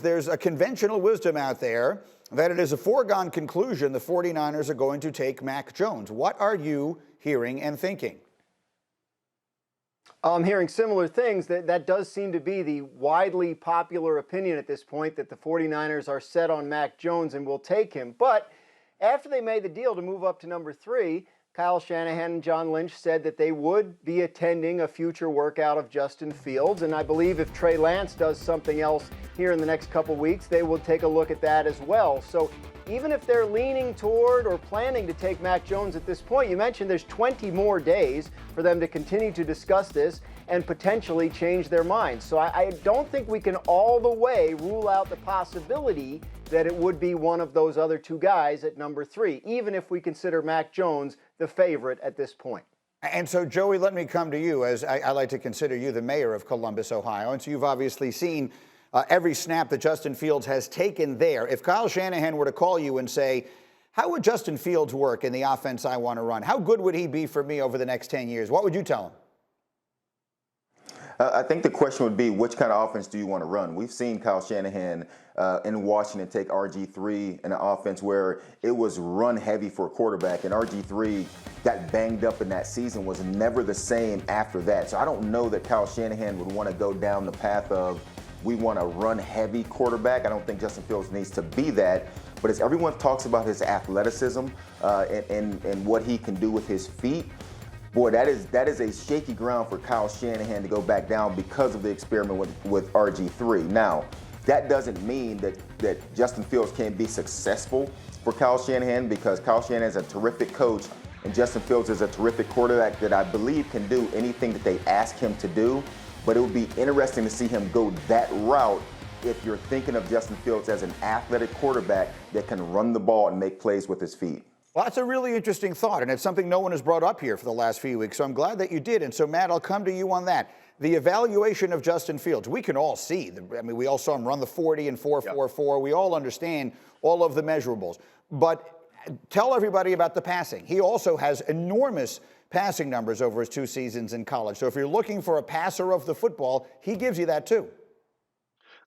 There's a conventional wisdom out there that it is a foregone conclusion the 49ers are going to take Mac Jones. What are you hearing and thinking? I'm hearing similar things. That does seem to be the widely popular opinion at this point, that the 49ers are set on Mac Jones and will take him. But after they made the deal to move up to number 3, Kyle Shanahan and John Lynch said that they would be attending a future workout of Justin Fields. And I believe if Trey Lance does something else here in the next couple weeks, they will take a look at that as well. So even if they're leaning toward or planning to take Mac Jones at this point, you mentioned there's 20 more days for them to continue to discuss this and potentially change their minds. So I don't think we can all the way rule out the possibility that it would be one of those other 2 guys at number 3, even if we consider Mac Jones the favorite at this point. And so, Joey, let me come to you, as I like to consider you the mayor of Columbus, Ohio. And so you've obviously seen every snap that Justin Fields has taken there. If Kyle Shanahan were to call you and say, how would Justin Fields work in the offense I want to run? How good would he be for me over the next 10 years? What would you tell him? I think the question would be, which kind of offense do you want to run? We've seen Kyle Shanahan in Washington take RG3 in an offense where it was run heavy for a quarterback, and RG3 got banged up in that season, was never the same after that. So I don't know that Kyle Shanahan would want to go down the path of, we want a run heavy quarterback. I don't think Justin Fields needs to be that. But as everyone talks about his athleticism and what he can do with his feet, boy, that is a shaky ground for Kyle Shanahan to go back down because of the experiment with RG3. Now, that doesn't mean that Justin Fields can't be successful for Kyle Shanahan, because Kyle Shanahan is a terrific coach and Justin Fields is a terrific quarterback that I believe can do anything that they ask him to do. But it would be interesting to see him go that route if you're thinking of Justin Fields as an athletic quarterback that can run the ball and make plays with his feet. Well, that's a really interesting thought, and it's something no one has brought up here for the last few weeks, so I'm glad that you did. And so, Matt, I'll come to you on that. The evaluation of Justin Fields, we can all see. I mean, we all saw him run the 40 and 4.44. We all understand all of the measurables. But tell everybody about the passing. He also has enormous passing numbers over his 2 seasons in college. So if you're looking for a passer of the football, he gives you that too.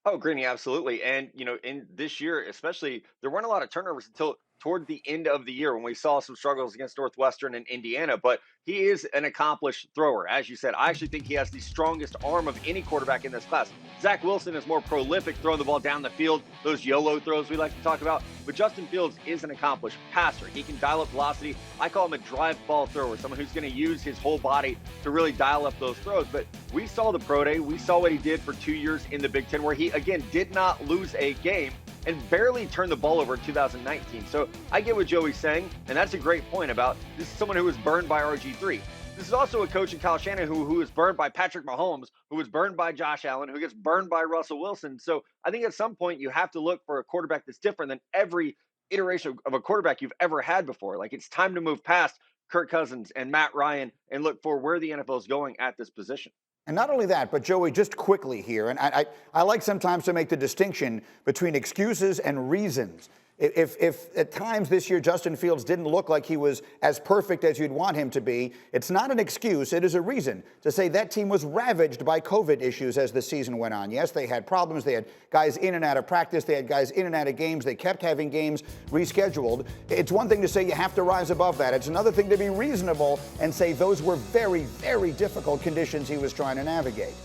Oh, Greeny, absolutely. And, in this year, especially, there weren't a lot of turnovers until toward the end of the year when we saw some struggles against Northwestern and Indiana. But he is an accomplished thrower. As you said, I actually think he has the strongest arm of any quarterback in this class. Zach Wilson is more prolific throwing the ball down the field, those YOLO throws we like to talk about. But Justin Fields is an accomplished passer. He can dial up velocity. I call him a drive ball thrower, someone who's going to use his whole body to really dial up those throws. But we saw the pro day. We saw what he did for 2 years in the Big Ten, where he, again, did not lose a game and barely turned the ball over in 2019. So I get what Joey's saying, and that's a great point about this is someone who was burned by RG3. This is also a coach in Kyle Shanahan who was burned by Patrick Mahomes, who was burned by Josh Allen, who gets burned by Russell Wilson. So I think at some point you have to look for a quarterback that's different than every iteration of a quarterback you've ever had before. Like, it's time to move past Kirk Cousins and Matt Ryan and look for where the NFL is going at this position. And not only that, but Joey, just quickly here, and I like sometimes to make the distinction between excuses and reasons. If at times this year Justin Fields didn't look like he was as perfect as you'd want him to be, it's not an excuse, it is a reason to say that team was ravaged by COVID issues as the season went on. Yes, they had problems. They had guys in and out of practice. They had guys in and out of games. They kept having games rescheduled. It's one thing to say you have to rise above that. It's another thing to be reasonable and say those were very, very difficult conditions he was trying to navigate.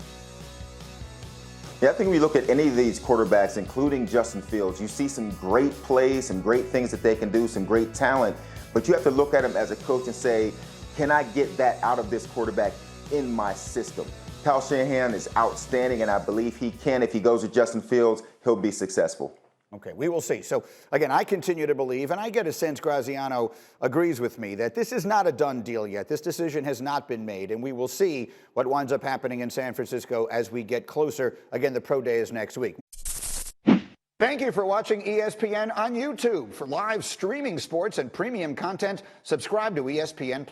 Yeah, I think when you look at any of these quarterbacks, including Justin Fields, you see some great plays, some great things that they can do, some great talent. But you have to look at him as a coach and say, can I get that out of this quarterback in my system? Kyle Shanahan is outstanding, and I believe he can. If he goes with Justin Fields, he'll be successful. Okay, we will see. So, again, I continue to believe, and I get a sense Graziano agrees with me, that this is not a done deal yet. This decision has not been made, and we will see what winds up happening in San Francisco as we get closer. Again, the Pro Day is next week. Thank you for watching ESPN on YouTube. For live streaming sports and premium content, subscribe to ESPN+.